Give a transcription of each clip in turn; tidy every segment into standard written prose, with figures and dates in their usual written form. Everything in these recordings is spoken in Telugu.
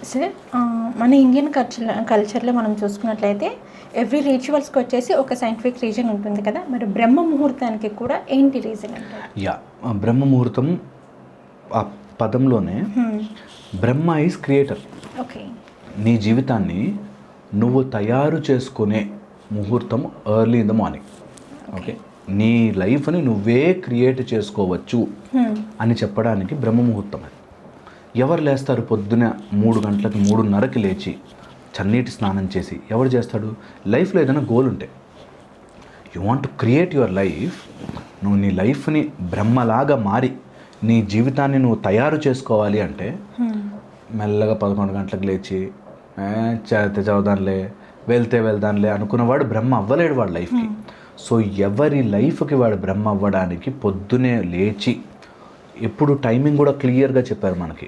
సార్ మన ఇండియన్ కల్చర్లో మనం చూసుకున్నట్లయితే ఎవ్రీ రిచువల్స్కి వచ్చేసి ఒక సైంటిఫిక్ రీజన్ ఉంటుంది కదా, మరి బ్రహ్మ ముహూర్తానికి కూడా ఏంటి రీజన్ అంటారు? బ్రహ్మ ముహూర్తం ఆ పదంలోనే బ్రహ్మ ఈజ్ క్రియేటర్. ఓకే. నీ జీవితాన్ని నువ్వు తయారు చేసుకునే ముహూర్తం early in the morning. Okay, నీ లైఫ్ని నువ్వే క్రియేట్ చేసుకోవచ్చు అని చెప్పడానికి బ్రహ్మ ముహూర్తం అది. ఎవరు లేస్తారు పొద్దున 3 గంటలకు 3:30కి లేచి చన్నీటి స్నానం చేసి? ఎవరు చేస్తాడు? లైఫ్లో ఏదైనా గోల్ ఉంటే, you want to create your life, నువ్వు నీ లైఫ్ని బ్రహ్మలాగా మారి నీ జీవితాన్ని నువ్వు తయారు చేసుకోవాలి అంటే మెల్లగా 11 గంటలకు లేచి చదువుదానిలే, వెళ్దాంలే అనుకున్నవాడు బ్రహ్మ అవ్వలేడు వాడు లైఫ్కి. సో ఎవరి లైఫ్కి వాడు బ్రహ్మ అవ్వడానికి పొద్దునే లేచి, ఎప్పుడు టైమింగ్ కూడా క్లియర్గా చెప్పారు మనకి,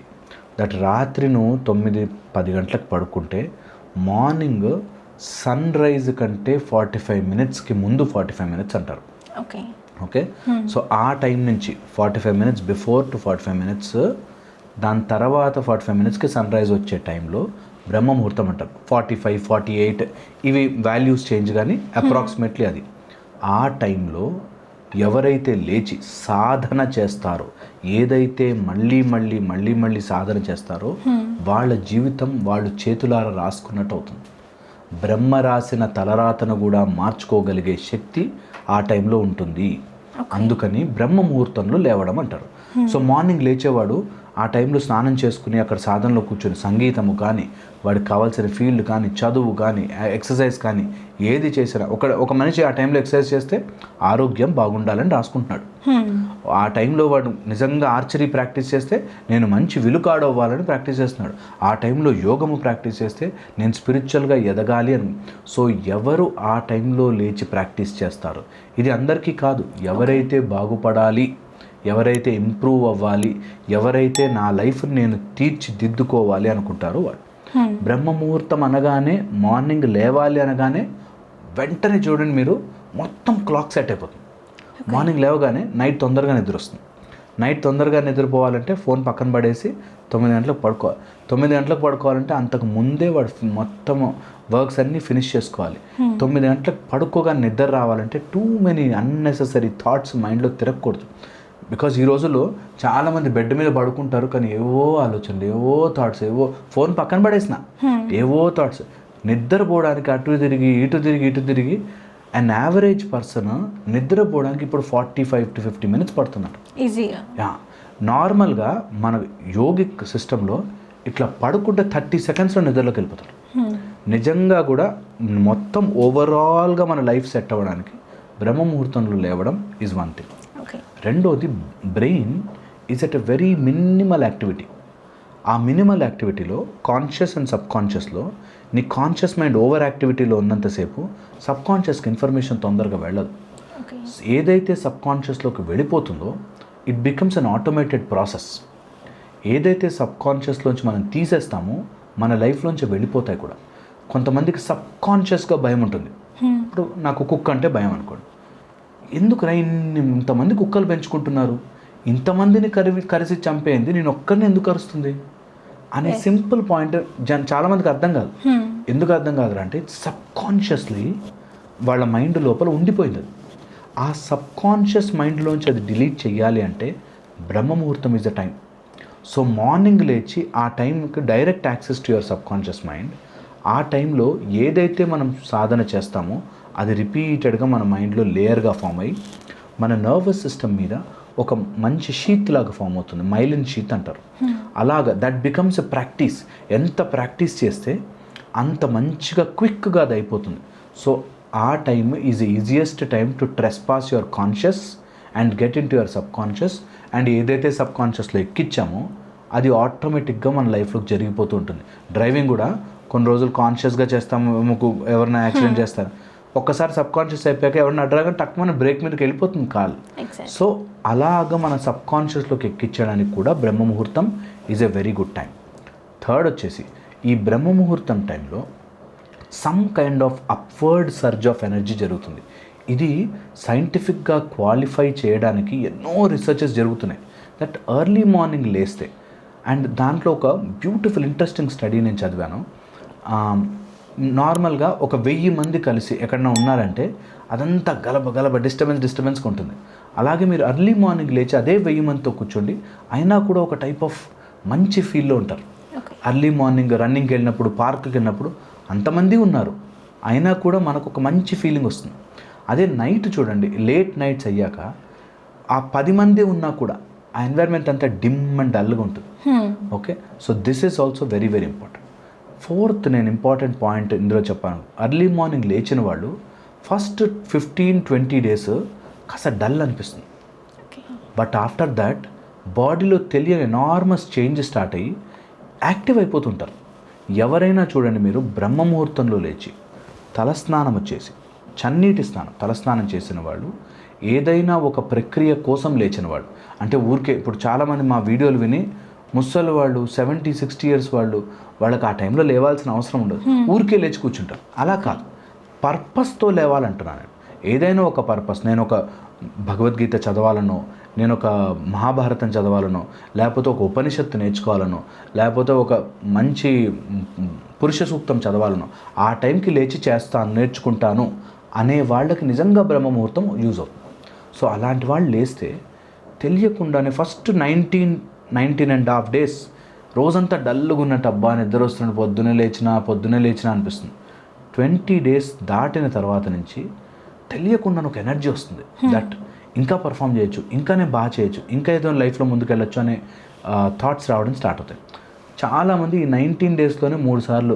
దట్ రాత్రి నువ్వు 9-10 గంటలకు పడుకుంటే మార్నింగ్ సన్ రైజ్ కంటే 45 మినిట్స్కి ముందు 45 మినిట్స్ అంటారు. ఓకే, సో ఆ టైం నుంచి 45 మినిట్స్ బిఫోర్ టు 45 మినిట్స్, దాని తర్వాత 45 మినిట్స్కి సన్ రైజ్ వచ్చే టైంలో బ్రహ్మ ముహూర్తం అంటారు. 45, 48 ఇవి వాల్యూస్ చేంజ్, కానీ అప్రాక్సిమేట్లీ అది. ఆ టైంలో ఎవరైతే లేచి సాధన చేస్తారో, ఏదైతే మళ్ళీ సాధన చేస్తారో వాళ్ళ జీవితం వాళ్ళు చేతులారా రాసుకున్నట్టు అవుతుంది. బ్రహ్మ రాసిన తలరాతను కూడా మార్చుకోగలిగే శక్తి ఆ టైంలో ఉంటుంది. అందుకని బ్రహ్మ ముహూర్తంలో లేవడం అంటారు. సో మార్నింగ్ లేచేవాడు ఆ టైంలో స్నానం చేసుకుని అక్కడ సాధనలో కూర్చొని సంగీతము కానీ, వాడికి కావాల్సిన ఫీల్డ్ కానీ, చదువు కానీ, ఎక్సర్సైజ్ కానీ ఏది చేసినా, ఒక మనిషి ఆ టైంలో ఎక్సర్సైజ్ చేస్తే ఆరోగ్యం బాగుండాలని రాసుకుంటున్నాడు. ఆ టైంలో వాడు నిజంగా ఆర్చరీ ప్రాక్టీస్ చేస్తే నేను మంచి విలుకాడు అవ్వాలని ప్రాక్టీస్ చేస్తున్నాడు. ఆ టైంలో యోగము ప్రాక్టీస్ చేస్తే నేను స్పిరిచువల్గా ఎదగాలి అని. సో ఎవరు ఆ టైంలో లేచి ప్రాక్టీస్ చేస్తారు, ఇది అందరికీ కాదు. ఎవరైతే బాగుపడాలి, ఎవరైతే ఇంప్రూవ్ అవ్వాలి, ఎవరైతే నా లైఫ్ని నేను తీర్చిదిద్దుకోవాలి అనుకుంటారో వాడు. బ్రహ్మ ముహూర్తం అనగానే, మార్నింగ్ లేవాలి అనగానే వెంటనే చూడండి మీరు, మొత్తం క్లాక్ సెట్ అయిపోతుంది. మార్నింగ్ లేవగానే నైట్ తొందరగా నిద్ర వస్తుంది. నైట్ తొందరగా నిద్రపోవాలంటే ఫోన్ పక్కన పడేసి 9 గంటలకు పడుకోవాలి. 9 గంటలకు పడుకోవాలంటే అంతకు ముందే వాడు మొత్తం వర్క్స్ అన్నీ ఫినిష్ చేసుకోవాలి. 9 గంటలకు పడుకోగా నిద్ర రావాలంటే టూ మెనీ అన్నెసెసరీ థాట్స్ మైండ్లో తిరగకూడదు. బికాజ్ ఈ రోజుల్లో చాలామంది బెడ్ మీద పడుకుంటారు, కానీ ఏవో ఆలోచనలు, ఏవో థాట్స్, ఏవో ఫోన్ పక్కన పడేసిన ఏవో థాట్స్. నిద్రపోవడానికి అటు తిరిగి ఇటు తిరిగి అన్ యావరేజ్ పర్సన్ నిద్రపోవడానికి ఇప్పుడు 45 to 50 మినిట్స్ పడుతున్నారు ఈజీగా. నార్మల్గా మన యోగిక్ సిస్టంలో ఇట్లా పడుకుంటే 30 సెకండ్స్లో నిద్రలోకి వెళ్ళిపోతారు. నిజంగా కూడా మొత్తం ఓవరాల్గా మన లైఫ్ సెట్ అవ్వడానికి బ్రహ్మ ముహూర్తంలో లేవడం ఈజ్ వన్ థింగ్. రెండోది, brain is at a very minimal activity. ఆ మినిమల్ యాక్టివిటీలో కాన్షియస్ అండ్ సబ్ కాన్షియస్లో, నీ కాన్షియస్ మైండ్ ఓవర్ యాక్టివిటీలో ఉన్నంతసేపు సబ్ కాన్షియస్కి ఇన్ఫర్మేషన్ తొందరగా వెళ్ళదు. ఏదైతే సబ్ కాన్షియస్లోకి వెళ్ళిపోతుందో it becomes an automated process. ఏదైతే సబ్ కాన్షియస్లోంచి మనం తీసేస్తామో మన లైఫ్లోంచి వెళ్ళిపోతాయి కూడా. కొంతమందికి సబ్ కాన్షియస్గా భయం ఉంటుంది. ఇప్పుడు నాకు కుక్క అంటే భయం అనుకోండి, ఎందుకురా ఇంతమంది కుక్కలు పెంచుకుంటున్నారు, ఇంతమందిని కరిసి చంపేయింది, నేను ఒక్కరిని ఎందుకు కరుస్తుంది అనే సింపుల్ పాయింట్ చాలామందికి అర్థం కాదు. ఎందుకు అర్థం కాదు అంటే సబ్ కాన్షియస్లీ వాళ్ళ మైండ్ లోపల ఉండిపోయింది. ఆ సబ్ కాన్షియస్ మైండ్లోంచి అది డిలీట్ చేయాలి అంటే బ్రహ్మ ముహూర్తం is the time. So morning లేచి ఆ టైంకి direct access to your sub conscious mind. ఆ టైంలో ఏదైతే మనం సాధన చేస్తామో అది రిపీటెడ్గా మన మైండ్లో లేయర్గా ఫామ్ అయ్యి మన నర్వస్ సిస్టమ్ మీద ఒక మంచి షీత్ లాగా ఫామ్ అవుతుంది. మైలిన్ షీత్ అంటారు. అలాగా దట్ బికమ్స్ ఎ ప్రాక్టీస్. ఎంత ప్రాక్టీస్ చేస్తే అంత మంచిగా క్విక్గా అది అయిపోతుంది. సో ఆ time is the easiest time to trespass your conscious and get in to your sub conscious. And ఏదైతే సబ్ కాన్షియస్లో ఎక్కించామో అది ఆటోమేటిక్గా మన లైఫ్లోకి జరిగిపోతూ ఉంటుంది. డ్రైవింగ్ కూడా కొన్ని రోజులు కాన్షియస్గా చేస్తాము, ఎవరైనా యాక్సిడెంట్ చేస్తారు, ఒక్కసారి సబ్ కాన్షియస్ అయిపోయాక ఎవరిని అడ్డరాగా టక్కుమని బ్రేక్ మీదకి వెళ్ళిపోతుంది కాల్. సో అలాగా మన సబ్ కాన్షియస్లోకి ఎక్కించడానికి కూడా బ్రహ్మ ముహూర్తం is a very good time. Third వచ్చేసి, ఈ బ్రహ్మ ముహూర్తం టైంలో some kind of upward surge of energy జరుగుతుంది. ఇది సైంటిఫిక్గా క్వాలిఫై చేయడానికి ఎన్నో రీసెర్చెస్ జరుగుతున్నాయి. దట్ ఎర్లీ మార్నింగ్ లేస్తే అండ్ దాంట్లో ఒక బ్యూటిఫుల్ ఇంట్రెస్టింగ్ స్టడీ నేను చదివాను. నార్మల్గా ఒక 1000 మంది కలిసి ఎక్కడన్నా ఉన్నారంటే అదంతా గలబ డిస్టర్బెన్స్గా ఉంటుంది. అలాగే మీరు ఎర్లీ మార్నింగ్ లేచి అదే 1000 మందితో కూర్చోండి, అయినా కూడా ఒక టైప్ ఆఫ్ మంచి ఫీల్లో ఉంటారు. ఎర్లీ మార్నింగ్ రన్నింగ్కి వెళ్ళినప్పుడు, పార్క్కి వెళ్ళినప్పుడు అంతమంది ఉన్నారు, అయినా కూడా మనకు ఒక మంచి ఫీలింగ్ వస్తుంది. అదే నైట్ చూడండి, లేట్ నైట్స్ అయ్యాక ఆ 10 మంది ఉన్నా కూడా ఆ ఎన్వైర్న్మెంట్ అంతా డిమ్ అండ్ డల్గా ఉంటుంది. Okay, so this is also very very important. 4th నేను ఇంపార్టెంట్ పాయింట్ ఇందులో చెప్పాను, ఎర్లీ మార్నింగ్ లేచిన వాళ్ళు ఫస్ట్ 15-20 డేస్ కాస్త డల్ అనిపిస్తుంది. బట్ ఆఫ్టర్ దట్ బాడీలో తెలియని ఎనార్మస్ చేంజ్ స్టార్ట్ అయ్యి యాక్టివ్ అయిపోతుంటారు. ఎవరైనా చూడండి, మీరు బ్రహ్మ ముహూర్తంలో లేచి తలస్నానం వచ్చేసి చన్నీటి స్నానం తలస్నానం చేసిన వాళ్ళు, ఏదైనా ఒక ప్రక్రియ కోసం లేచిన వాళ్ళు, అంటే ఊరికే ఇప్పుడు చాలామంది మా వీడియోలు విని ముసలి వాళ్ళు 70-60 ఇయర్స్ వాళ్ళకి ఆ టైంలో లేవాల్సిన అవసరం ఉండదు, ఊరికే లేచి కూర్చుంటారు. అలా కాదు, పర్పస్తో లేవాలంటున్నాను. ఏదైనా ఒక పర్పస్, నేను ఒక భగవద్గీత చదవాలనో, నేను ఒక మహాభారతం చదవాలనో, లేకపోతే ఒక ఉపనిషత్తు నేర్చుకోవాలనో, లేకపోతే ఒక మంచి పురుష సూక్తం చదవాలనో, ఆ టైంకి లేచి చేస్తాను, నేర్చుకుంటాను అనే వాళ్ళకి నిజంగా బ్రహ్మ ముహూర్తం యూజ్ అవుతుంది. సో అలాంటి వాళ్ళు లేస్తే తెలియకుండానే ఫస్ట్ 19.5 డేస్ రోజంతా డల్గా ఉన్నట్టు, అబ్బా నిద్ర వస్తున్నట్టు, పొద్దునే లేచినా అనిపిస్తుంది. 20 డేస్ దాటిన తర్వాత నుంచి తెలియకుండా ఒక ఎనర్జీ వస్తుంది, దట్ ఇంకా పర్ఫామ్ చేయొచ్చు, ఇంకా నేను బాగా చేయొచ్చు, ఇంకా ఏదో లైఫ్లో ముందుకు వెళ్ళొచ్చు అనే థాట్స్ రావడం స్టార్ట్ అవుతాయి. చాలామంది ఈ 19 డేస్లోనే 3 సార్లు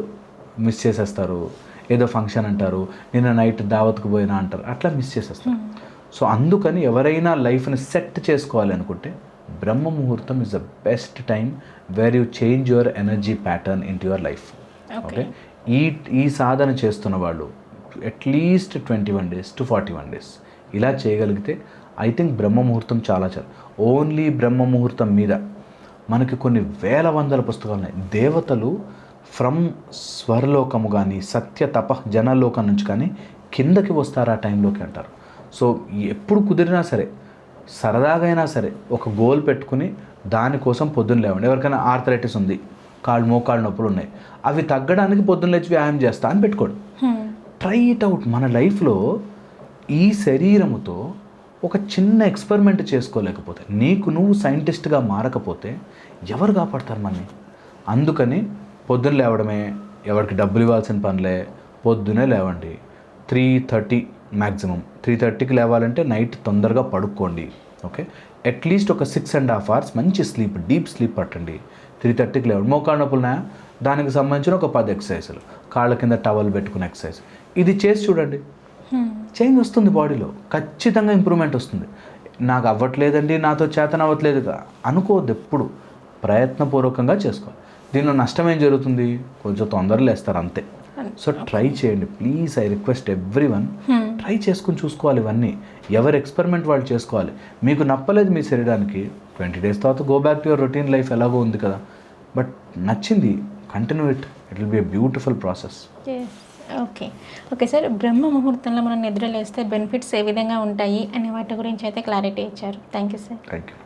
మిస్ చేసేస్తారు. ఏదో ఫంక్షన్ అంటారు, నిన్న నైట్ దావత్కు పోయినా అంటారు, అట్లా మిస్ చేసేస్తారు. సో అందుకని ఎవరైనా లైఫ్ని సెట్ చేసుకోవాలి అనుకుంటే బ్రహ్మ ముహూర్తం is the best time where you change your energy pattern in to your life. Okay, ఈ సాధన చేస్తున్న వాళ్ళు అట్లీస్ట్ 21 days to 41 days ఇలా చేయగలిగితే ఐ థింక్ బ్రహ్మ ముహూర్తం చాలా ఓన్లీ బ్రహ్మ ముహూర్తం మీద మనకి కొన్ని వేల వందల పుస్తకాలు ఉన్నాయి. దేవతలు ఫ్రమ్ స్వర్లోకము కానీ సత్య తప జనలోకం నుంచి కానీ కిందకి వస్తారు ఆ టైంలోకి అంటారు. సో ఎప్పుడు కుదిరినా సరే, సరదాగైనా సరే ఒక గోల్ పెట్టుకుని దానికోసం పొద్దున్న లేవండి. ఎవరికైనా ఆర్థరైటిస్ ఉంది, మోకాళ్ళు నొప్పులు ఉన్నాయి, అవి తగ్గడానికి పొద్దున్న లేచి వ్యాయామం చేస్తా అని పెట్టుకోండి. Try it out. మన లైఫ్లో ఈ శరీరముతో ఒక చిన్న ఎక్స్పెరిమెంట్ చేసుకోలేకపోతే, నీకు నువ్వు సైంటిస్ట్గా మారకపోతే ఎవరు కాపాడతారు మనని? అందుకని పొద్దున్న లేవడమే, ఎవరికి డబ్బులు ఇవ్వాల్సిన పనిలే, పొద్దునే లేవండి. 3:30 మ్యాక్సిమం. 3:30కి లేవాలంటే నైట్ తొందరగా పడుకోండి. ఓకే, అట్లీస్ట్ ఒక 6.5 hours మంచి స్లీప్, డీప్ స్లీప్ పట్టండి. 3:30కి లేవండి. మోకాళ్ళ నొప్పులున్నాయా, దానికి సంబంధించిన ఒక 10 ఎక్సర్సైజులు, కాళ్ళ కింద టవల్ పెట్టుకునే ఎక్సర్సైజ్, ఇది చేసి చూడండి, చేంజ్ వస్తుంది బాడీలో, ఖచ్చితంగా ఇంప్రూవ్మెంట్ వస్తుంది. నాకు అవ్వట్లేదండి, నాతో చేతన అవ్వట్లేదు అనుకోవద్దు, ఎప్పుడు ప్రయత్నపూర్వకంగా చేసుకోవాలి. దీనిలో నష్టం ఏం జరుగుతుంది? కొంచెం తొందరగా లేస్తారు అంతే. సో ట్రై చేయండి please, I request everyone, try చేసుకుని చూసుకోవాలి. ఇవన్నీ ఎవరి ఎక్స్పెరిమెంట్ వాళ్ళు చేసుకోవాలి. మీకు నప్పలేదు మీ శరీరానికి, 20 days తర్వాత go back to your routine life, ఎలాగో ఉంది కదా, బట్ నచ్చింది, continue it will be a beautiful process. Okay sir, బ్రహ్మ ముహూర్తంలో మనం నిద్రలేస్తే బెనిఫిట్స్ ఏ విధంగా ఉంటాయి అనే వాటి గురించి అయితే క్లారిటీ ఇచ్చారు. Thank you sir. Thank you.